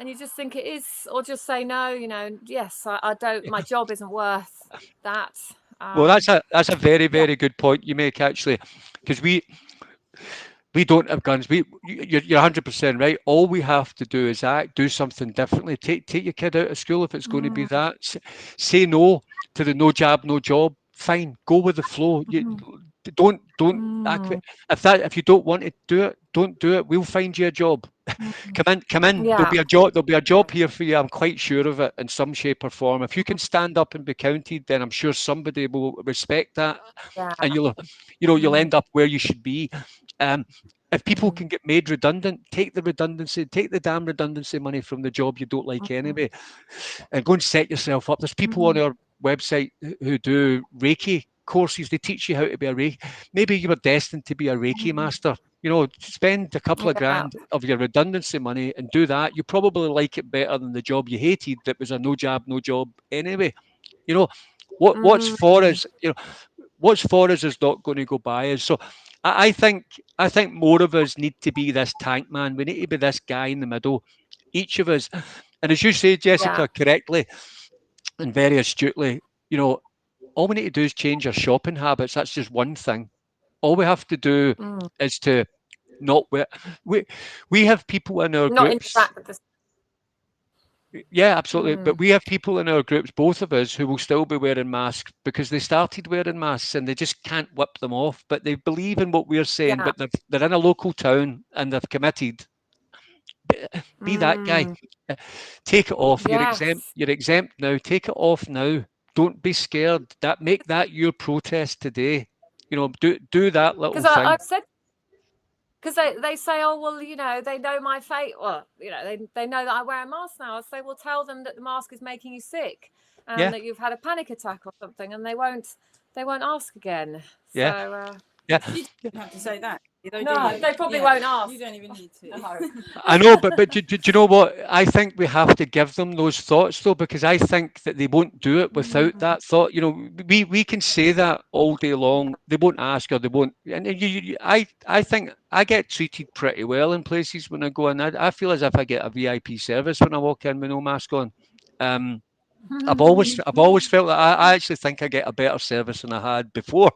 And you just think it is, or just say no. Yes, I don't. My job isn't worth that. Well, that's a very, very good point you make, actually, because we don't have guns. You're 100% right. All we have to do is do something differently. Take your kid out of school if it's going to be that. Say no to the no jab, no job fine, go with the flow. You don't if you don't want to do it, don't do it. We'll find you a job. Come in. Yeah. There'll be a job here for you. I'm quite sure of it in some shape or form. If you can stand up and be counted, then I'm sure somebody will respect that, and you'll end up where you should be. If people can get made redundant, take the damn redundancy money from the job you don't like anyway, and go and set yourself up. There's people on our website who do Reiki courses. They teach you how to be a Reiki. Maybe you were destined to be a Reiki master. Spend a couple of grand of your redundancy money and do that. You probably like it better than the job you hated that was a no job anyway. What's for us, what's for us is not going to go by us. So I think more of us need to be this tank man. We need to be this guy in the middle, each of us. And as you say, Jessica, correctly and very astutely, all we need to do is change our shopping habits. That's just one thing. All we have to do is to not wear. We have people in our groups. Yeah, absolutely. But we have people in our groups, both of us, who will still be wearing masks because they started wearing masks and they just can't whip them off. But they believe in what we're saying. But they're in a local town and they've committed. Be that guy. Take it off. Yes. You're exempt now. Take it off now. Don't be scared. Make that your protest today. Do that little thing. I've said, because they say, oh well, they know my fate. Well, they know that I wear a mask now. I say, well, tell them that the mask is making you sick and that you've had a panic attack or something, and they won't ask again. Yeah. You don't have to say that. No, they probably won't ask. You don't even need to. I know, but do you know what? I think we have to give them those thoughts, though, because I think that they won't do it without that thought. We can say that all day long. They won't ask or they won't. And I think I get treated pretty well in places when I go in. I feel as if I get a VIP service when I walk in with no mask on. I've always felt that I actually think I get a better service than I had before.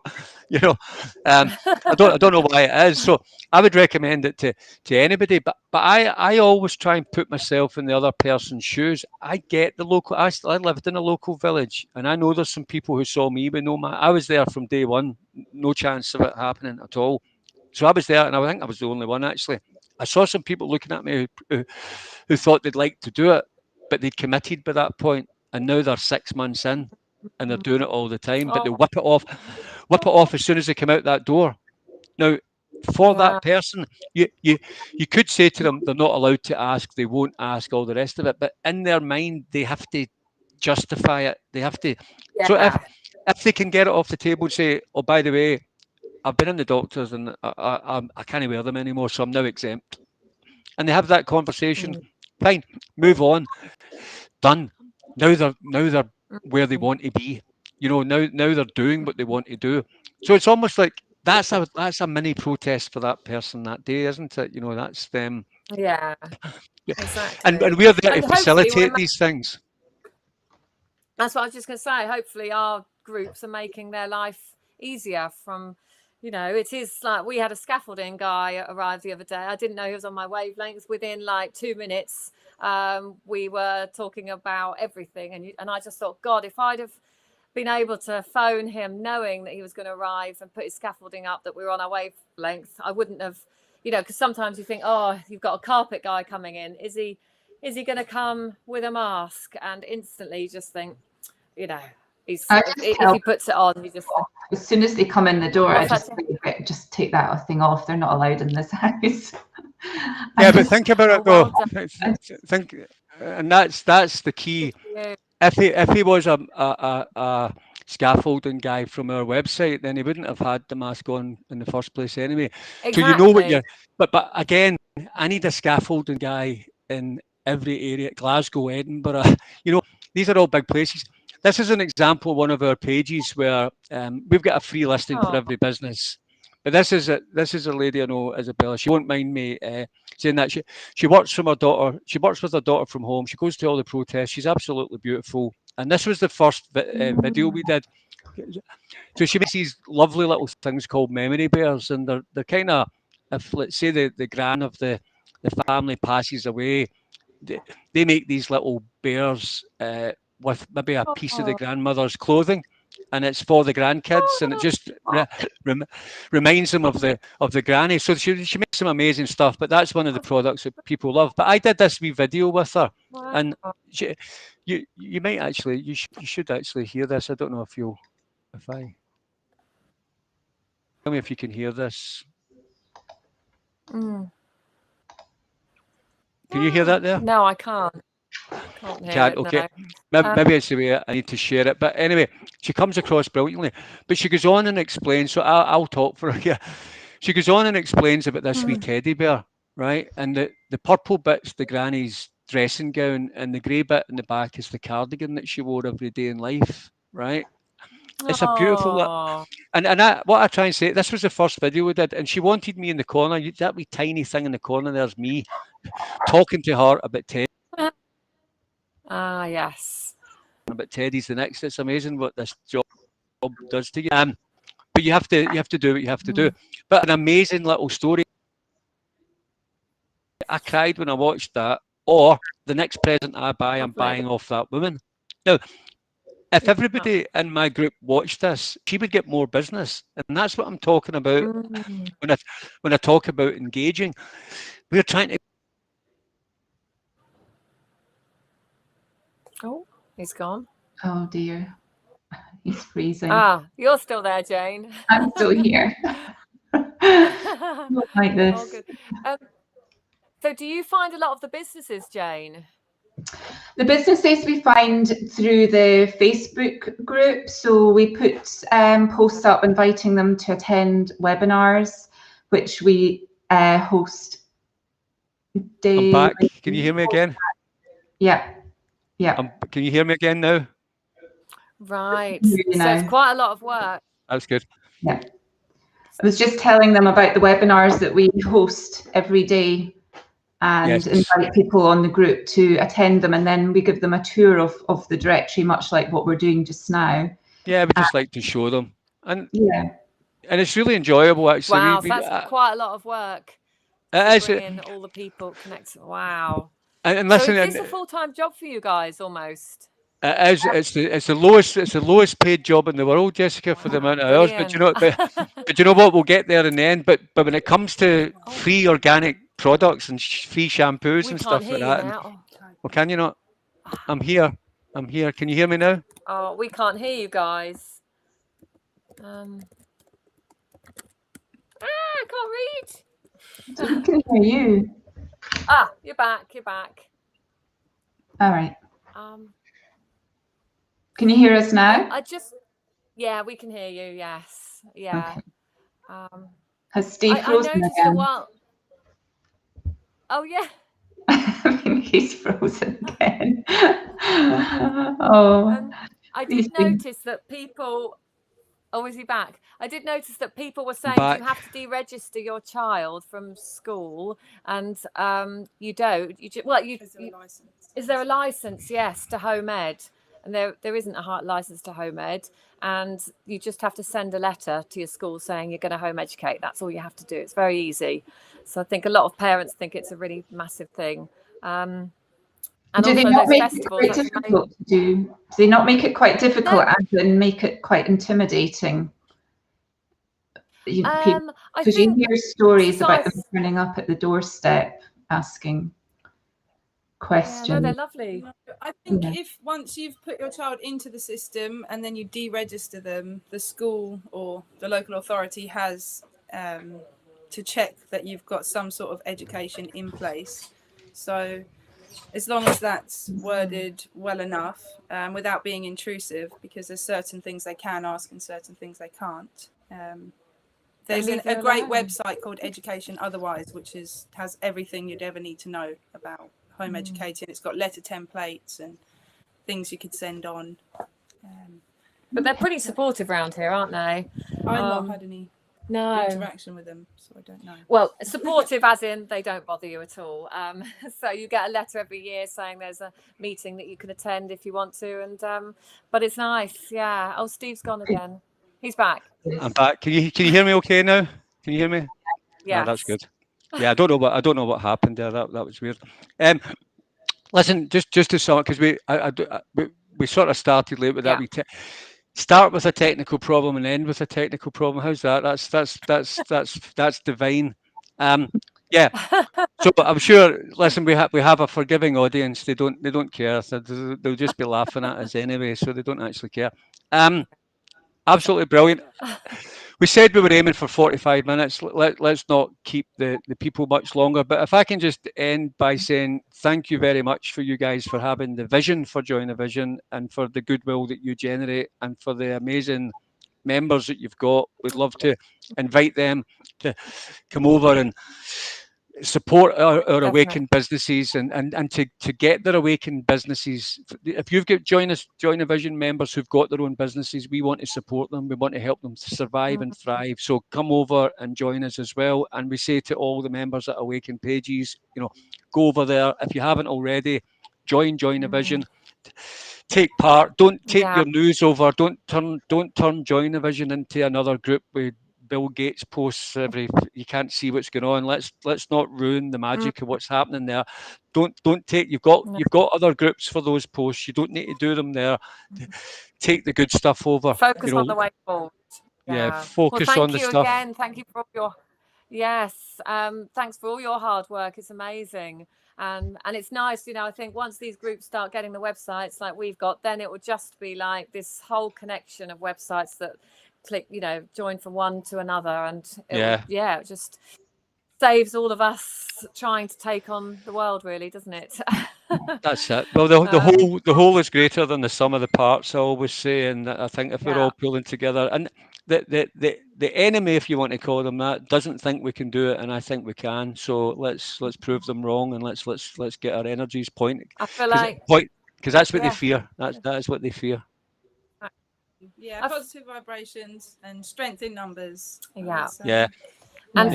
I don't know why it is. So I would recommend it to anybody. But I always try and put myself in the other person's shoes. I get the local. I lived in a local village, and I know there's some people who saw me with no mask. I was there from day one. No chance of it happening at all. So I was there, and I think I was the only one actually. I saw some people looking at me who thought they'd like to do it, but they'd committed by that point. And now they're 6 months in and they're doing it all the time, but they whip it off as soon as they come out that door. Now, for that person, you could say to them, they're not allowed to ask, they won't ask, all the rest of it. But in their mind, they have to justify it. They have to. Yeah. So if they can get it off the table and say, oh, by the way, I've been in the doctors and I can't wear them anymore, so I'm now exempt. And they have that conversation. Fine, move on. Done. Now they're where they want to be. Now they're doing what they want to do. So it's almost like that's a mini protest for that person that day, isn't it? That's them. Yeah. Exactly. And we're there to facilitate these things. That's what I was just going to say. Hopefully our groups are making their life easier from, it is like we had a scaffolding guy arrive the other day. I didn't know he was on my wavelengths. Within like 2 minutes, we were talking about everything. And I just thought, God, if I'd have been able to phone him knowing that he was going to arrive and put his scaffolding up, that we were on our wavelength, I wouldn't have, because sometimes you think, oh, you've got a carpet guy coming in. Is he going to come with a mask? And instantly you just think, if he puts it on, you just as soon as they come in the door, I just take that thing off. They're not allowed in this house. Yeah, but think about it though. Think, and that's the key. If he was a scaffolding guy from our website, then he wouldn't have had the mask on in the first place anyway. Exactly. So you know what you're. But again, I need a scaffolding guy in every area. Glasgow, Edinburgh. These are all big places. This is an example of one of our pages where we've got a free listing for every business. But this is a lady I know, Isabella. She won't mind me saying that she works from her daughter. She works with her daughter from home. She goes to all the protests. She's absolutely beautiful. And this was the first video we did. So she makes these lovely little things called memory bears, and they're kind of, if let's say the gran of the family passes away, they make these little bears with maybe a piece of the grandmother's clothing. and it's for the grandkids, and it just reminds them of the granny. So she makes some amazing stuff, but that's one of the products that people love. But I did this wee video with her, and you might actually you should actually hear this. I don't know if I tell me if you can hear this. Mm. Can you hear that there? No, I can't. Can't hear it, okay. no. Maybe it's the way I need to share it. But anyway, she comes across brilliantly. But she goes on and explains. So I'll talk for her here. She goes on and explains about this wee teddy bear, right? And the purple bit's the granny's dressing gown, and the grey bit in the back is the cardigan that she wore every day in life, right? It's a beautiful. And what I try and say, this was the first video we did, and she wanted me in the corner. That wee tiny thing in the corner, there's me talking to her about Teddy. Yes. But Teddy's the next. It's amazing what this job does to you. But you have to do what you have to do. But an amazing little story. I cried when I watched that. Or the next present I buy, I'm buying off that woman. Now, if everybody in my group watched this, she would get more business, and that's what I'm talking about when I talk about engaging. We're trying to. Oh, he's gone. Oh dear, he's freezing. You're still there, Jane. I'm still here. Not like this. Oh, good. So do you find a lot of the businesses, Jane? The businesses we find through the Facebook group. So we put posts up inviting them to attend webinars, which we host daily. I'm back. Can you hear me again? Yeah. Can you hear me again now? Right. So it's quite a lot of work. That's good. Yeah. I was just telling them about the webinars that we host every day, and invite people on the group to attend them, and then we give them a tour of the directory, much like what we're doing just now. Yeah, we just like to show them, and it's really enjoyable actually. Wow, that's quite a lot of work. It is. Bring in all the people connected. Wow. And listen, so is this a full-time job for you guys almost? It is. It's the lowest paid job in the world, Jessica, for the amount of hours. But you know what? We'll get there in the end. But when it comes to free organic products and free shampoos and stuff like that, well, can you not? I'm here. Can you hear me now? Oh, we can't hear you guys. I can't read. I can hear you. You're back. All right. Can you hear us now? Yeah, we can hear you. Yes. Yeah. Okay. Has Steve frozen again? Oh yeah. I think he's frozen again. I did notice that people. Oh, is he back? I did notice that people were saying you have to deregister your child from school, and you don't. Is there a license? Is there a license? Yes, to home ed, and there isn't a license to home ed, and you just have to send a letter to your school saying you're going to home educate. That's all you have to do. It's very easy. So I think a lot of parents think it's a really massive thing. And do they not make it quite difficult to do? Do they not make it quite difficult and make it quite intimidating? Because you hear stories about them turning up at the doorstep asking questions. Yeah, no, they're lovely. I think if once you've put your child into the system and then you deregister them, the school or the local authority has to check that you've got some sort of education in place. So as long as that's worded well enough, without being intrusive, because there's certain things they can ask and certain things they can't. There's a great website called Education Otherwise, which has everything you'd ever need to know about home educating. It's got letter templates and things you could send on. But they're pretty supportive around here, aren't they? I've not had any interaction with them, so I don't know. Well, supportive as in they don't bother you at all. So you get a letter every year saying there's a meeting that you can attend if you want to, and but it's nice. Yeah. Oh, Steve's gone again. He's back. I'm back. Can you hear me okay now? Can you hear me? Yeah, that's good. Yeah, I don't know what happened there. That was weird. Listen, just to sum, because we sort of started late with that. Start with a technical problem and end with a technical problem. How's that? That's divine. Yeah. So I'm sure. Listen, we have a forgiving audience. They don't care. They'll just be laughing at us anyway. So they don't actually care. Absolutely brilliant. We said we were aiming for 45 minutes. Let's not keep the people much longer. But if I can just end by saying thank you very much for you guys for having the vision for Joinavision and for the goodwill that you generate and for the amazing members that you've got. We'd love to invite them to come over and support our awakened businesses and to get their awakened businesses. If you've got Joinavision members who've got their own businesses, we want to support them. We want to help them to survive and thrive. So come over and join us as well. And we say to all the members at Awakened Pages, go over there. If you haven't already, join Joinavision. Take part. Don't take your news over. Don't turn Joinavision into another group with Bill Gates posts you can't see what's going on. Let's not ruin the magic of what's happening there. Don't take you've got other groups for those posts. You don't need to do them there. Take the good stuff over. Focus on the way forward. Focus on the stuff. Again. Thank you for all your thanks for all your hard work. It's amazing. And it's nice, I think once these groups start getting the websites like we've got, then it will just be like this whole connection of websites that click, join from one to another, and it just saves all of us trying to take on the world, really, doesn't it? That's it. Well, the whole is greater than the sum of the parts, I always say, and I think if we're all pulling together, and the enemy, if you want to call them that, doesn't think we can do it, and I think we can. So let's prove them wrong, and let's get our energies pointed. I feel like because that's what they fear. That is what they fear. Yeah, positive vibrations and strength in numbers. Yeah. And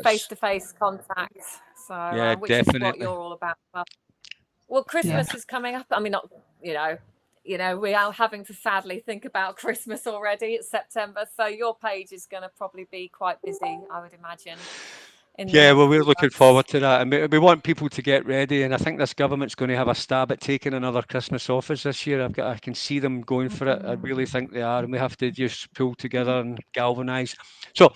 face-to-face contact. So which definitely. is what you're all about. Well, Christmas is coming up. I mean, not we are having to sadly think about Christmas already. It's September, so your page is going to probably be quite busy, I would imagine. Well, we're looking forward to that, and we want people to get ready. And I think this government's going to have a stab at taking another Christmas office this year. I can see them going for it. I really think they are, and we have to just pull together and galvanise. So,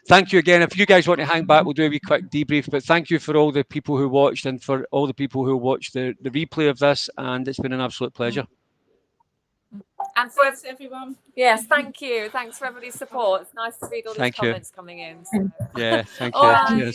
thank you again. If you guys want to hang back, we'll do a wee quick debrief. But thank you for all the people who watched and for all the people who watched the replay of this. And it's been an absolute pleasure. And thanks everyone. Yes, thank you. Thanks for everybody's support. It's nice to read all these comments coming in. So. Yeah, thank you. All right. See you then.